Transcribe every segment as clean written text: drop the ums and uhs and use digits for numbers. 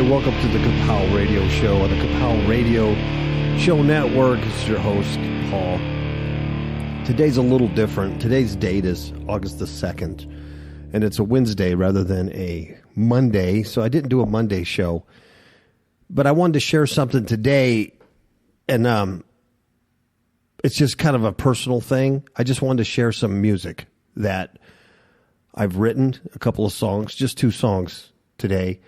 welcome to the KAPOW Radio Show on the KAPOW Radio Show Network. It's your host, Paul. Today's a little different. Today's date is August the 2nd, and it's a Wednesday rather than a Monday, so I didn't do a Monday show. But I wanted to share something today, and it's just kind of a personal thing. I just wanted to share some music that I've written, a couple of songs, just 2 songs today.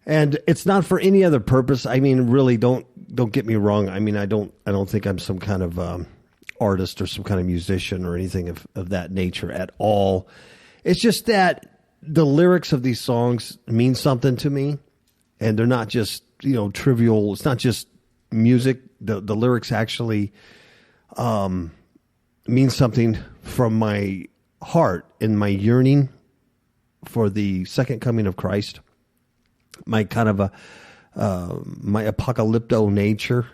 And it's not for any other purpose. I mean, really, don't get me wrong. I mean, I don't think I'm some kind of artist or some kind of musician or anything of that nature at all. It's just that the lyrics of these songs mean something to me, and they're not just, trivial. It's not just music. The lyrics actually mean something from my heart and my yearning for the second coming of Christ. My kind of my apocalypto nature,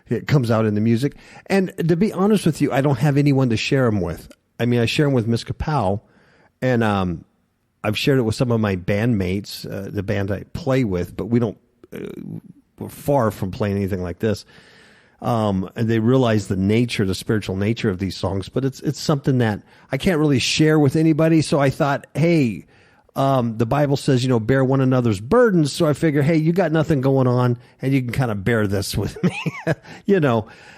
it comes out in the music. And to be honest with you, I don't have anyone to share them with. I mean, I share them with Miss KAPOW, and I've shared it with some of my bandmates, the band I play with, but we're far from playing anything like this. And they realize the spiritual nature of these songs, but it's something that I can't really share with anybody. So I thought, hey, the Bible says, bear one another's burdens. So I figure, hey, you got nothing going on and you can kind of bear this with me,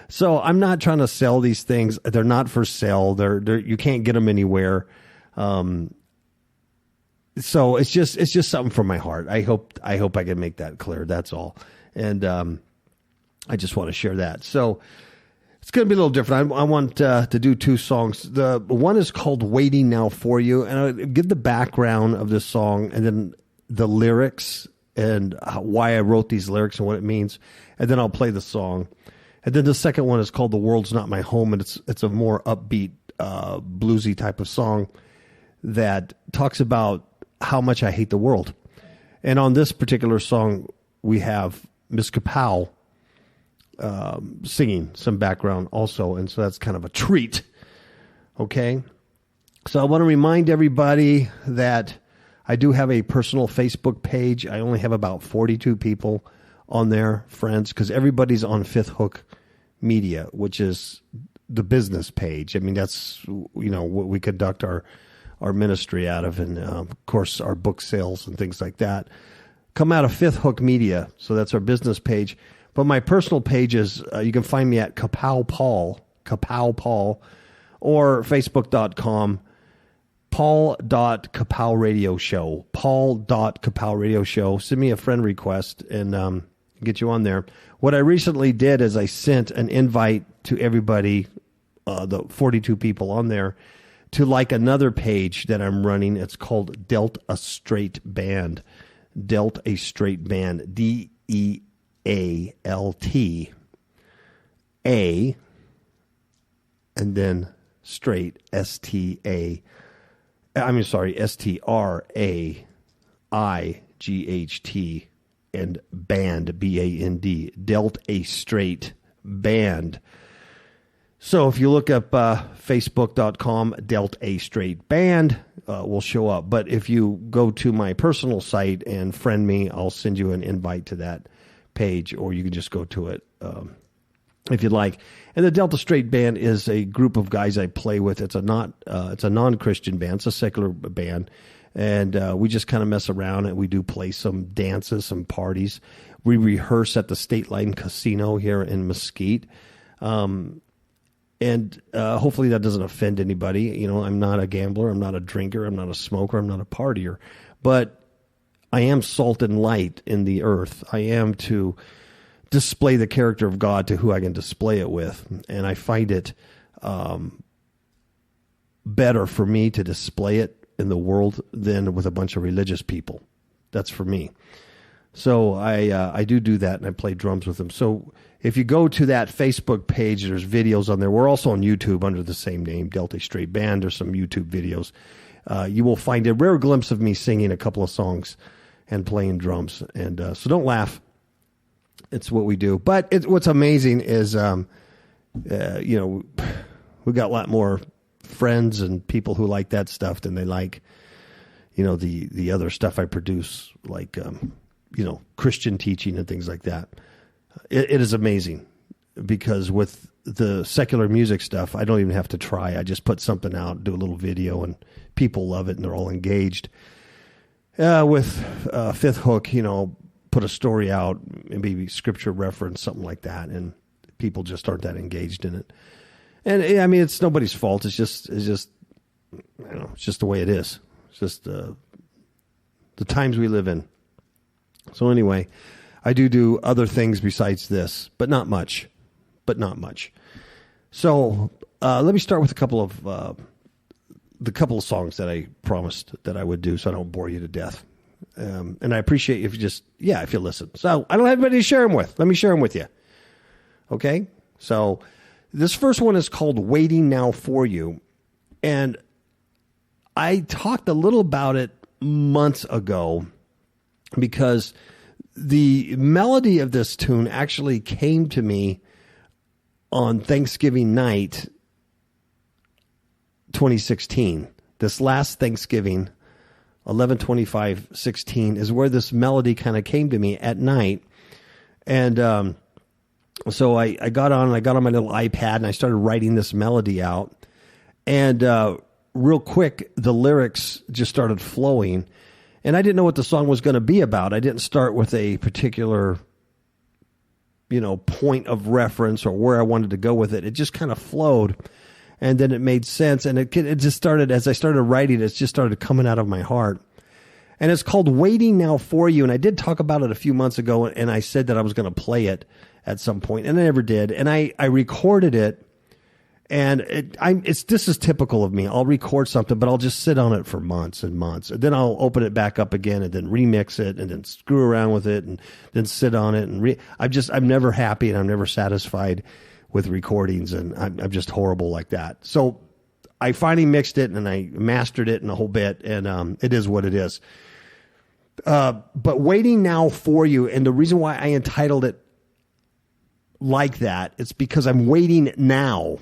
So I'm not trying to sell these things. They're not for sale. You can't get them anywhere. So it's just something from my heart. I hope I can make that clear. That's all. And, I just want to share that. So it's going to be a little different. I want to do 2 songs. The one is called Waiting Now For You, and I'll give the background of this song and then the lyrics and why I wrote these lyrics and what it means, and then I'll play the song. And then the second one is called The World's Not My Home, and it's a more upbeat, bluesy type of song that talks about how much I hate the world. And on this particular song, we have Miss KAPOW singing some background also, and so that's kind of a treat. Okay, so I want to remind everybody that I do have a personal Facebook page. I only have about 42 people on there, friends, because everybody's on Fifth Hook Media, which is the business page. I mean, that's what we conduct our ministry out of, and of course our book sales and things like that come out of Fifth Hook Media. So that's our business page. But my personal page is, you can find me at KAPOW Paul, or Facebook.com, Paul.KAPOW Radio Show, Paul.KAPOW Radio Show. Send me a friend request and get you on there. What I recently did is I sent an invite to everybody, the 42 people on there, to like another page that I'm running. It's called Dealt a Straight Band, Dealt a Straight Band, DEALT A, and then straight STRAIGHT, and band BAND, Dealt a Straight Band. So if you look up Facebook.com, Dealt a Straight Band, will show up. But if you go to my personal site and friend me, I'll send you an invite to that page, or you can just go to it if you'd like. And the Delta Straight Band is a group of guys I play with. It's a non-Christian band. It's a secular band, and we just kind of mess around, and we do play some dances, some parties. We rehearse at the State Line Casino here in Mesquite, and hopefully that doesn't offend anybody. I'm not a gambler, I'm not a drinker, I'm not a smoker, I'm not a partier, but I am salt and light in the earth. I am to display the character of God to who I can display it with. And I find it better for me to display it in the world than with a bunch of religious people. That's for me. So I do that, and I play drums with them. So if you go to that Facebook page, there's videos on there. We're also on YouTube under the same name, Delta Straight Band. There's some YouTube videos. You will find a rare glimpse of me singing a couple of songs and playing drums. And so don't laugh. It's what we do. But what's amazing is, we got a lot more friends and people who like that stuff than they like, the other stuff I produce, like Christian teaching and things like that. It is amazing, because with the secular music stuff, I don't even have to try. I just put something out, do a little video, and people love it, and they're all engaged. With Fifth Hook, put a story out, maybe scripture reference, something like that, and people just aren't that engaged in it. And I mean, it's nobody's fault. It's just it's just the way it is. It's just the times we live in. So anyway, I do other things besides this, but not much. So let me start with a couple of songs that I promised that I would do, so I don't bore you to death. And I appreciate if you listen. So I don't have anybody to share them with. Let me share them with you. Okay? So this first one is called Waiting Now For You. And I talked a little about it months ago, because the melody of this tune actually came to me on Thanksgiving night 2016. This last Thanksgiving, 11/25/16, is where this melody kind of came to me at night. And so I got on my little iPad, and I started writing this melody out. And real quick, the lyrics just started flowing. And I didn't know what the song was going to be about. I didn't start with a particular, point of reference or where I wanted to go with it. It just kind of flowed, and then it made sense. And it just started, as I started writing, it just started coming out of my heart. And it's called Waiting Now For You. And I did talk about it a few months ago, and I said that I was going to play it at some point, and I never did. And I recorded it. And this is typical of me. I'll record something, but I'll just sit on it for months and months. And then I'll open it back up again, and then remix it, and then screw around with it, and then sit on it. And I'm never happy, and I'm never satisfied with recordings, and I'm just horrible like that. So I finally mixed it, and I mastered it in a whole bit, and it is what it is. But Waiting Now For You, and the reason why I entitled it like that, it's because I'm waiting now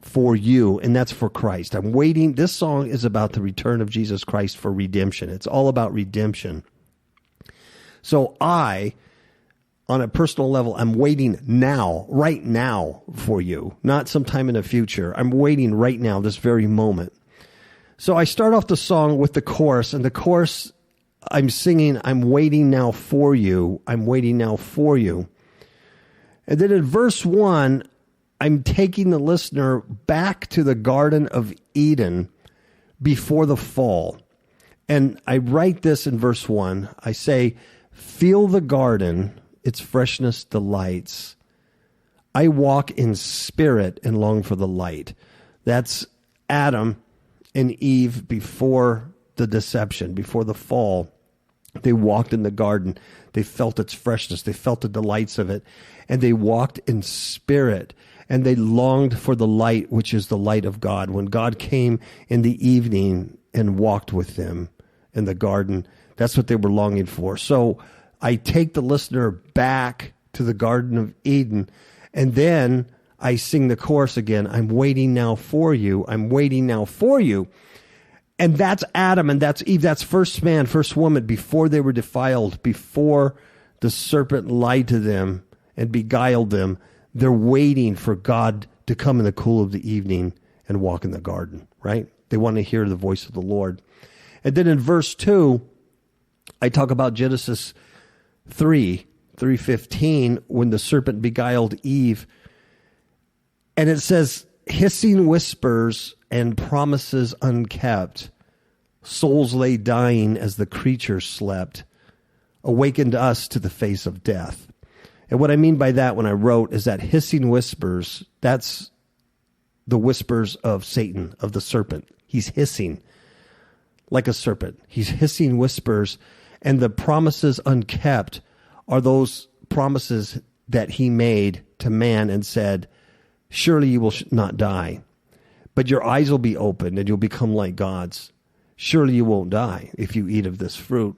for you, and that's for Christ. I'm waiting. This song is about the return of Jesus Christ for redemption. It's all about redemption. So on a personal level, I'm waiting now, right now, for you, not sometime in the future. I'm waiting right now, this very moment. So I start off the song with the chorus, and the chorus, I'm singing, I'm waiting now for you. I'm waiting now for you. And then in verse 1, I'm taking the listener back to the Garden of Eden before the fall. And I write this in verse 1. I say, feel the garden, its freshness delights. I walk in spirit and long for the light. That's Adam and Eve before the deception, before the fall. They walked in the garden. They felt its freshness. They felt the delights of it. And they walked in spirit. And they longed for the light, which is the light of God. When God came in the evening and walked with them in the garden, that's what they were longing for. So I take the listener back to the Garden of Eden, and then I sing the chorus again. I'm waiting now for you. I'm waiting now for you. And that's Adam and that's Eve. That's first man, first woman, before they were defiled, before the serpent lied to them and beguiled them. They're waiting for God to come in the cool of the evening and walk in the garden, right? They want to hear the voice of the Lord. And then in verse 2, I talk about Genesis 3:15, when the serpent beguiled Eve. And it says, hissing whispers and promises unkept, souls lay dying as the creatures slept, awakened us to the face of death. And what I mean by that when I wrote is that hissing whispers, that's the whispers of Satan, of the serpent. He's hissing like a serpent. He's hissing whispers. And the promises unkept are those promises that he made to man and said, surely you will not die, but your eyes will be opened and you'll become like gods. Surely you won't die if you eat of this fruit.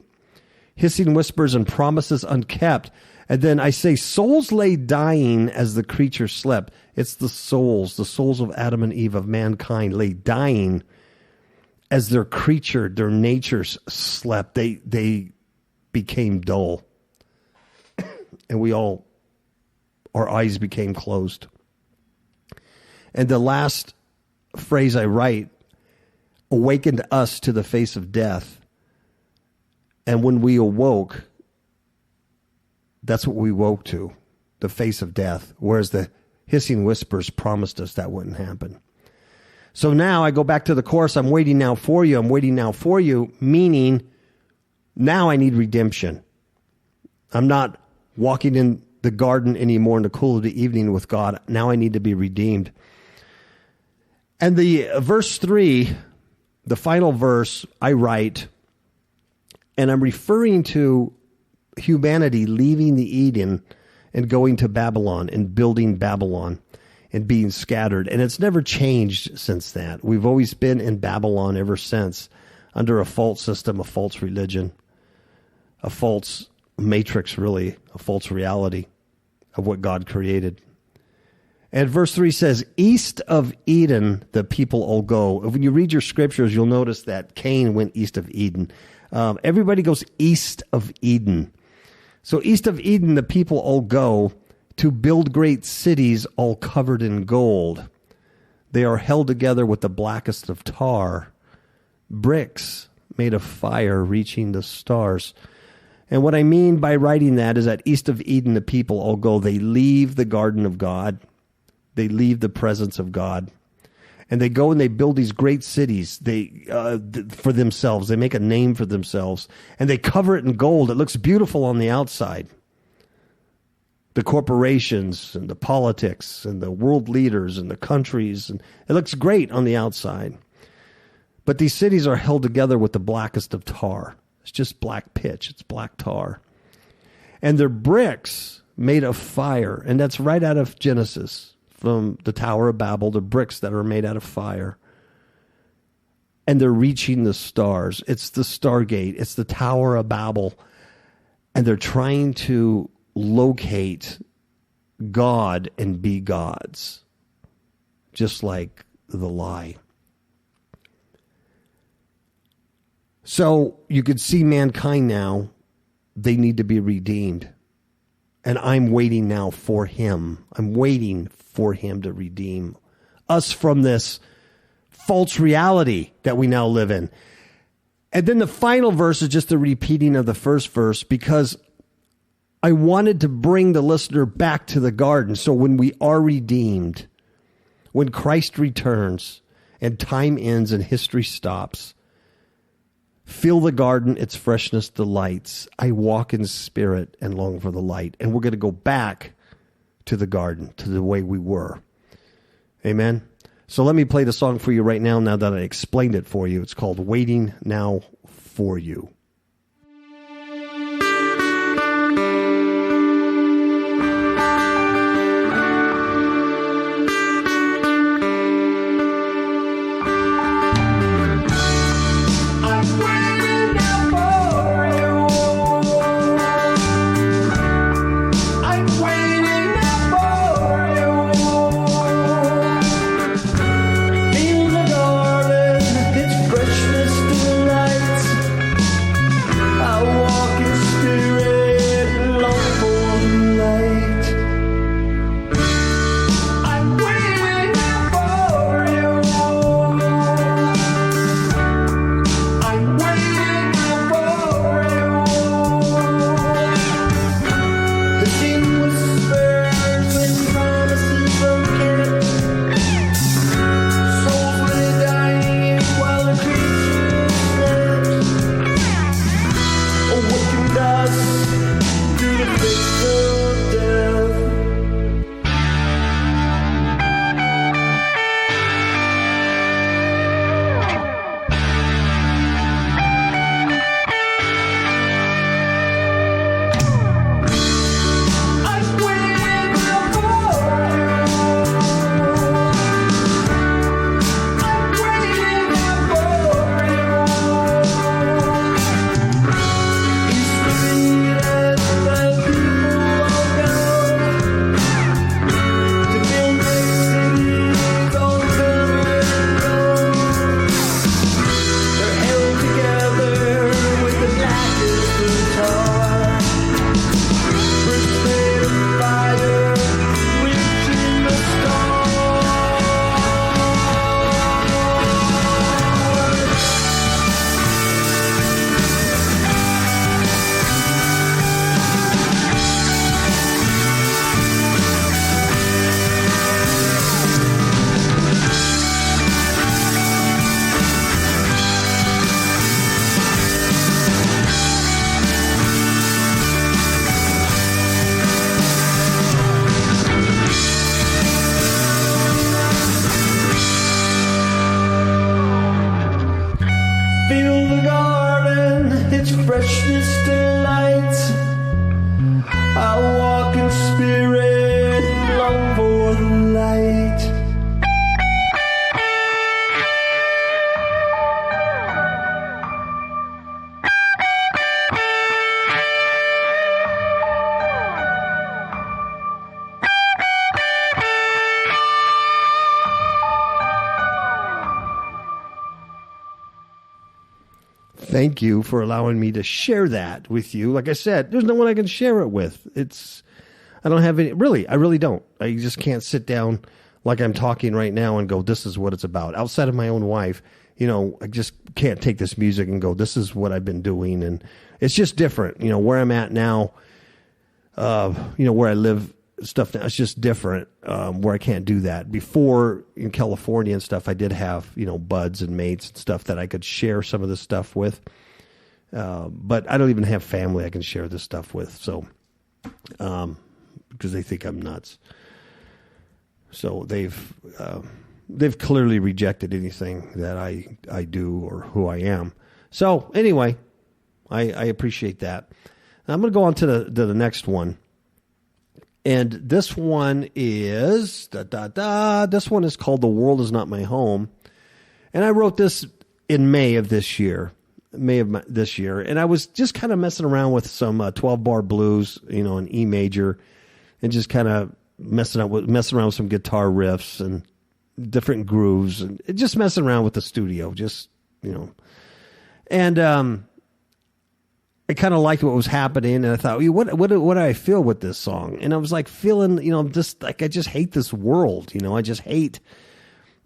Hissing whispers and promises unkept. And then I say, souls lay dying as the creature slept. It's the souls of Adam and Eve, of mankind, lay dying as their creature, their natures slept. They became dull. And our eyes became closed. And the last phrase I write, awakened us to the face of death. And when we awoke, that's what we woke to, the face of death, whereas the hissing whispers promised us that wouldn't happen. So now I go back to the chorus, I'm waiting now for you, I'm waiting now for you, meaning now I need redemption. I'm not walking in the garden anymore in the cool of the evening with God. Now I need to be redeemed. And the verse 3, the final verse, I write, and I'm referring to humanity leaving the Eden and going to Babylon and building Babylon and being scattered. And it's never changed since that. We've always been in Babylon ever since, under a false system, a false religion, a false matrix, really, a false reality of what God created. And verse 3 says, east of Eden, the people all go. When you read your scriptures, you'll notice that Cain went east of Eden. Everybody goes east of Eden. So east of Eden, the people all go to build great cities all covered in gold. They are held together with the blackest of tar, bricks made of fire reaching the stars. And what I mean by writing that is that east of Eden, the people all go. They leave the garden of God. They leave the presence of God. And they go and they build these great cities for themselves. They make a name for themselves. And they cover it in gold. It looks beautiful on the outside. The corporations and the politics and the world leaders and the countries. And it looks great on the outside. But these cities are held together with the blackest of tar. It's just black pitch. It's black tar. And they're bricks made of fire. And that's right out of Genesis. From the Tower of Babel, the bricks that are made out of fire. And they're reaching the stars. It's the Stargate. It's the Tower of Babel. And they're trying to locate God and be gods. Just like the lie. So you could see mankind now. They need to be redeemed. And I'm waiting now for him. I'm waiting for him to redeem us from this false reality that we now live in. And then the final verse is just a repeating of the first verse, because I wanted to bring the listener back to the garden. So when we are redeemed, when Christ returns and time ends and history stops, feel the garden, its freshness delights. I walk in spirit and long for the light. And we're going to go back to the garden, to the way we were. Amen? So let me play the song for you right now that I explained it for you. It's called Waiting Now for You. thank you for allowing me to share that with you. Like I said, there's no one I can share it with. I don't have any, really, I really don't. I just can't sit down like I'm talking right now and go, this is what it's about. Outside of my own wife, I just can't take this music and go, this is what I've been doing. And it's just different, where I'm at now, where I live, stuff now, it's just different, where I can't do that. Before in California and stuff, I did have, buds and mates and stuff that I could share some of this stuff with. But I don't even have family I can share this stuff with. So, because they think I'm nuts. So they've clearly rejected anything that I do or who I am. So anyway, I appreciate that. I'm going to go on to the next one. And this one is, this one is called The World Is Not My Home. And I wrote this in May of this year. And I was just kind of messing around with some 12-bar blues, an E major, and just kind of messing around with some guitar riffs and different grooves, and just messing around with the studio, and I kind of liked what was happening, and I thought, what do I feel with this song? And I was like feeling, just like I just hate this world,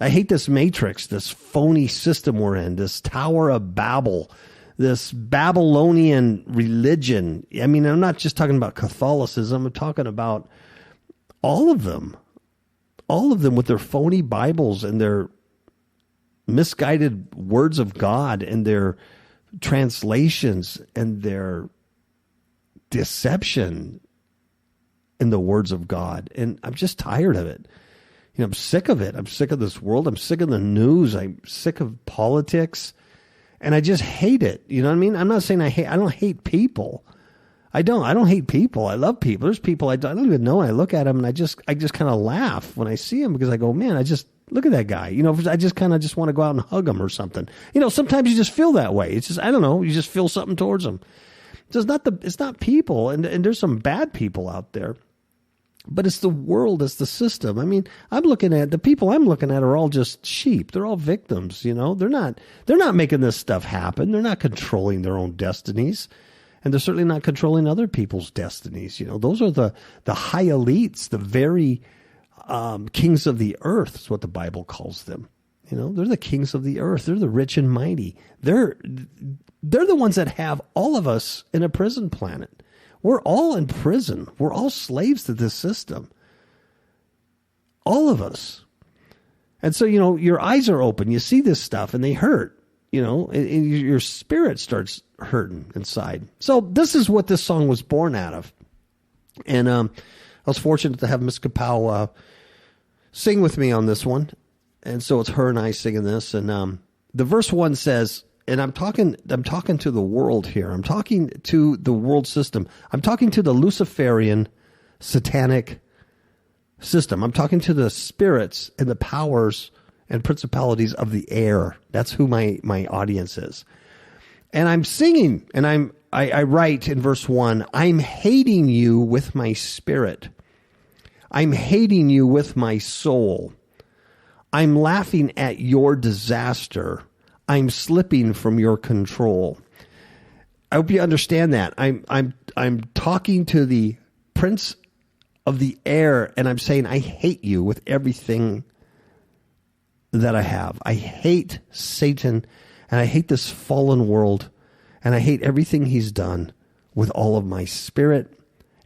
I hate this matrix, this phony system we're in, this Tower of Babel, this Babylonian religion. I mean, I'm not just talking about Catholicism. I'm talking about all of them with their phony Bibles and their misguided words of God and their translations and their deception in the words of God. And I'm just tired of it. I'm sick of it. I'm sick of this world. I'm sick of the news. I'm sick of politics, and I just hate it. You know what I mean? I'm not saying I don't hate people. I don't hate people. I love people. There's people I don't even know. I look at them and I just kind of laugh when I see them, because I go, man, look at that guy. I just kind of just want to go out and hug him or something. Sometimes you just feel that way. It's just, I don't know. You just feel something towards them. It's not people. And there's some bad people out there, but it's the world. It's the system. I mean, the people I'm looking at are all just sheep. They're all victims. They're not making this stuff happen. They're not controlling their own destinies. And they're certainly not controlling other people's destinies. Those are the high elites, the very kings of the earth is what the Bible calls them. They're the kings of the earth. They're the rich and mighty. They're the ones that have all of us in a prison planet. We're all in prison. We're all slaves to this system. All of us. And so, your eyes are open. You see this stuff and they hurt. And your spirit starts hurting inside. So this is what this song was born out of. And I was fortunate to have Miss KAPOW sing with me on this one. And so it's her and I singing this. And the verse 1 says, and I'm talking to the world here. I'm talking to the world system. I'm talking to the Luciferian satanic system. I'm talking to the spirits and the powers and principalities of the air. That's who my audience is. And I'm singing, and I write in verse 1, I'm hating you with my spirit. I'm hating you with my soul. I'm laughing at your disaster. I'm slipping from your control. I hope you understand that. I'm talking to the prince of the air, and I'm saying I hate you with everything that I have. I hate Satan, and I hate this fallen world, and I hate everything he's done with all of my spirit,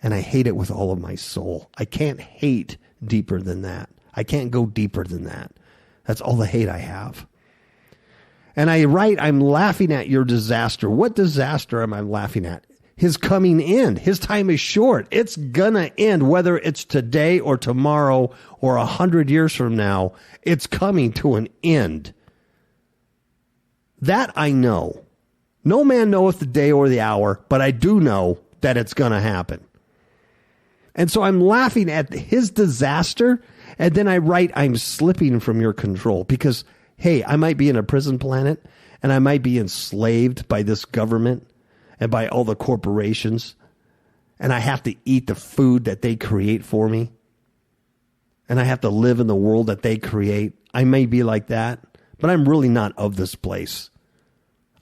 and I hate it with all of my soul. I can't hate deeper than that. I can't go deeper than that. That's all the hate I have. And I write, I'm laughing at your disaster. What disaster am I laughing at? His coming end. His time is short. It's gonna end, whether it's today or tomorrow or 100 years from now. It's coming to an end. That I know. No man knoweth the day or the hour, but I do know that it's gonna happen. And so I'm laughing at his disaster, and then I write, I'm slipping from your control, because, hey, I might be in a prison planet, and I might be enslaved by this government and by all the corporations, and I have to eat the food that they create for me, and I have to live in the world that they create. I may be like that, but I'm really not of this place.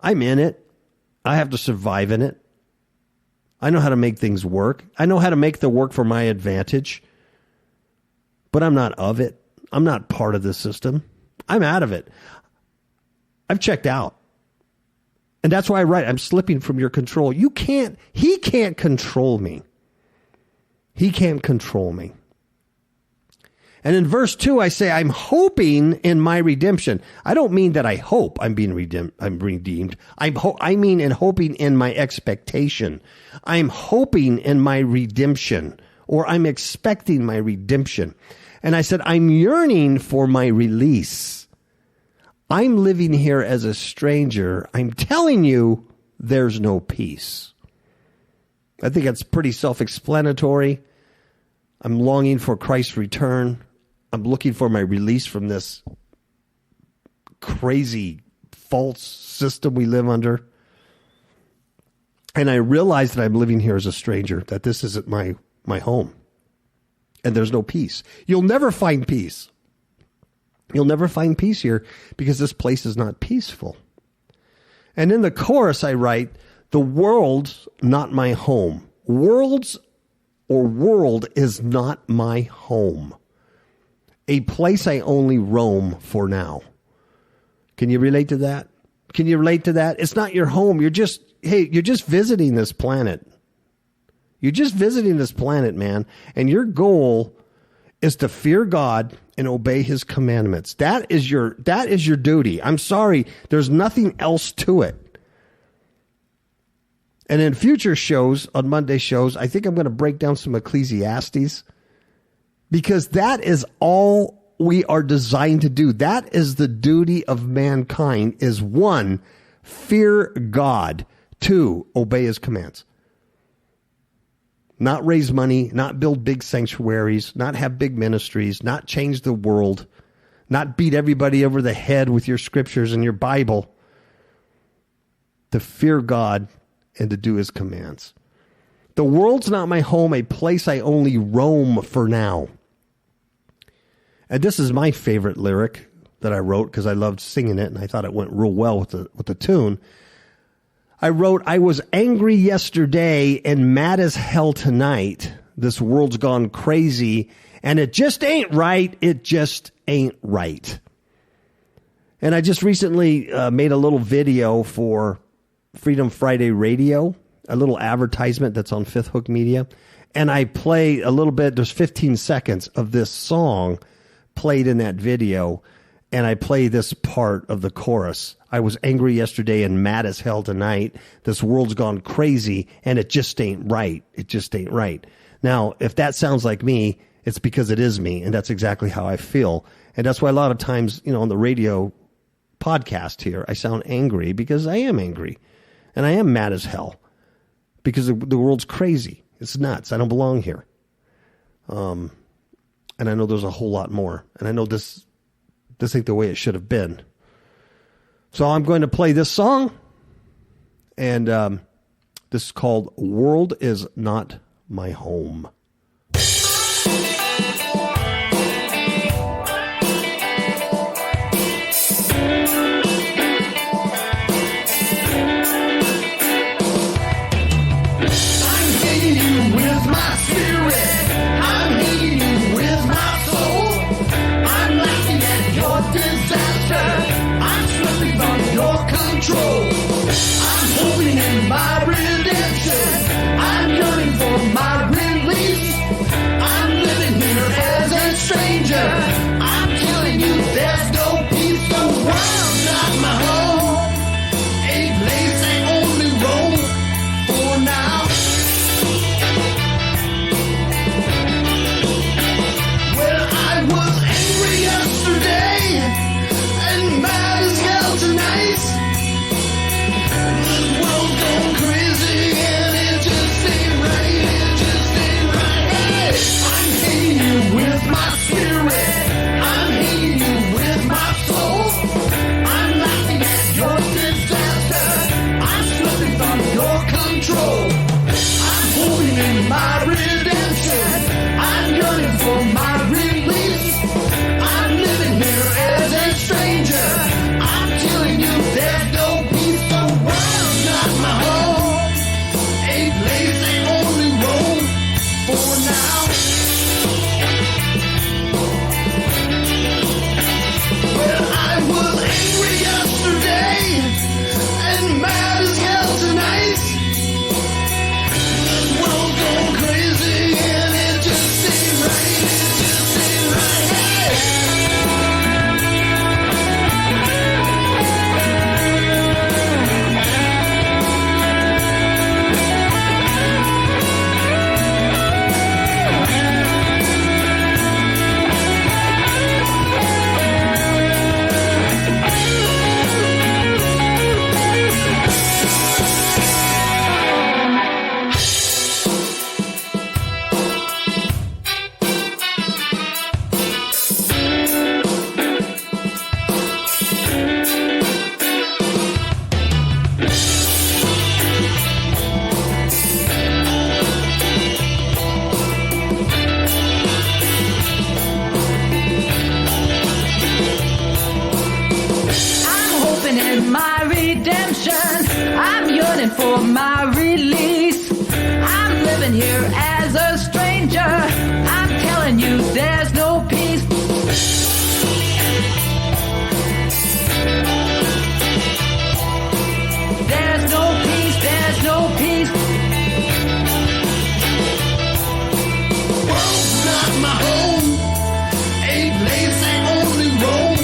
I'm in it. I have to survive in it. I know how to make things work. I know how to make the work for my advantage. But I'm not of it. I'm not part of the system. I'm out of it. I've checked out. And that's why I write, I'm slipping from your control. He can't control me. He can't control me. And in verse 2, I say, I'm hoping in my redemption. I don't mean that I hope I'm being redeemed. I mean in hoping in my expectation. I'm hoping in my redemption, or I'm expecting my redemption. And I said, I'm yearning for my release. I'm living here as a stranger. I'm telling you, there's no peace. I think that's pretty self-explanatory. I'm longing for Christ's return. I'm looking for my release from this crazy false system we live under. And I realize that I'm living here as a stranger, that this isn't my home. And there's no peace. You'll never find peace. You'll never find peace here because this place is not peaceful. And in the chorus I write, the world's not my home. World is not my home. A place I only roam for now. Can you relate to that? Can you relate to that? It's not your home. You're just visiting this planet. You're just visiting this planet, man. And your goal is to fear God and obey his commandments. That is your duty. I'm sorry. There's nothing else to it. And in future shows, on Monday shows, I think I'm going to break down some Ecclesiastes, because that is all we are designed to do. That is the duty of mankind, is 1, fear God, 2, obey his commands. Not raise money, not build big sanctuaries, not have big ministries, not change the world, not beat everybody over the head with your scriptures and your Bible. To fear God and to do his commands. The world's not my home, a place I only roam for now. And this is my favorite lyric that I wrote because I loved singing it and I thought it went real well with the tune. I wrote, I was angry yesterday and mad as hell tonight. This world's gone crazy and it just ain't right. It just ain't right. And I just recently made a little video for Freedom Friday Radio, a little advertisement that's on Fifth Hook Media. And I play a little bit, there's 15 seconds of this song played in that video. And I play this part of the chorus. I was angry yesterday and mad as hell tonight. This world's gone crazy and it just ain't right. It just ain't right. Now, if that sounds like me, it's because it is me. And that's exactly how I feel. And that's why a lot of times, on the radio podcast here, I sound angry because I am angry. And I am mad as hell because the world's crazy. It's nuts. I don't belong here. And I know there's a whole lot more. And I know this ain't the way it should have been. So I'm going to play this song. And this is called World Is Not My Home. I'm hoping in my redemption. I'm yearning for my release. I'm living here as a stranger. I'm telling you there's no peace. The world's not my home. A place I only roam for now. Well, I was angry yesterday and mad as hell tonight. My spirit, I'm hating you with my soul. I'm laughing at for my release. I'm living here as a stranger. I'm telling you, there's no peace. There's no peace, there's no peace. World's not my home, a place I only roam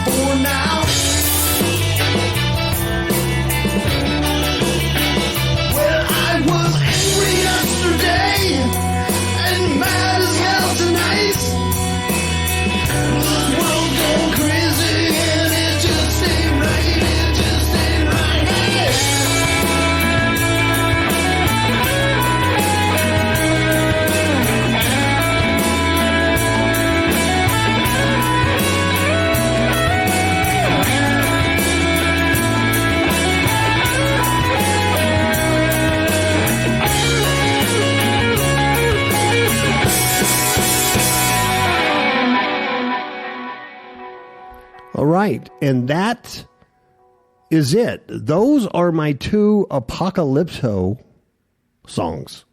for now. Well, I was angry yesterday and mad as hell tonight. This world going crazy and it just ain't right, it just ain't right. Hey. All right, and that is it. Those are my two Apocalypto songs.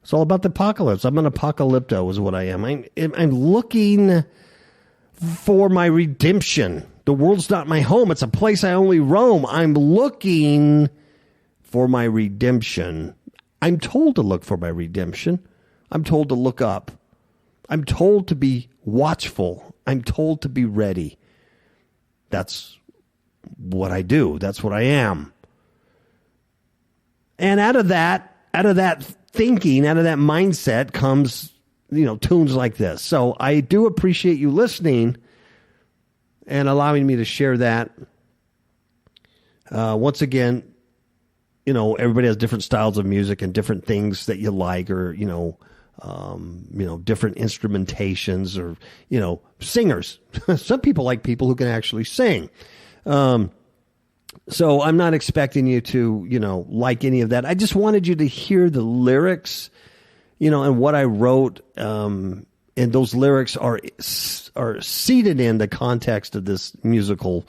It's all about the apocalypse. I'm an apocalypto is what I am. I'm looking for my redemption. The world's not my home. It's a place I only roam. I'm looking for my redemption. I'm told to look for my redemption. I'm told to look up. I'm told to be watchful. I'm told to be ready. That's what I do. That's what I am. And out of that thinking, out of that mindset comes, tunes like this. So I do appreciate you listening and allowing me to share that. Once again, everybody has different styles of music and different things that you like, or, different instrumentations, or, singers. Some people like people who can actually sing. So I'm not expecting you to, like any of that. I just wanted you to hear the lyrics, and what I wrote. And those lyrics are seated in the context of this musical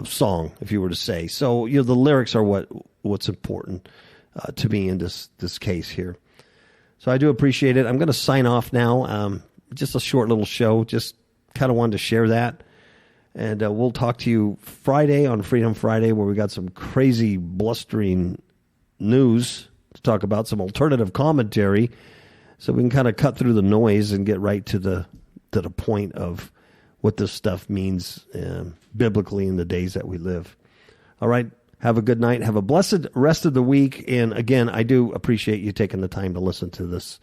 song, if you were to say. So, the lyrics are what's important to me in this case here. So I do appreciate it. I'm going to sign off now. Just a short little show. Just kind of wanted to share that. And we'll talk to you Friday on Freedom Friday, where we got some crazy, blustering news to talk about, some alternative commentary, so we can kind of cut through the noise and get right to the point of what this stuff means biblically in the days that we live. All right. Have a good night. Have a blessed rest of the week. And again, I do appreciate you taking the time to listen to this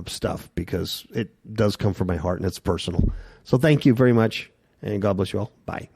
stuff, because it does come from my heart and it's personal. So thank you very much, and God bless you all. Bye.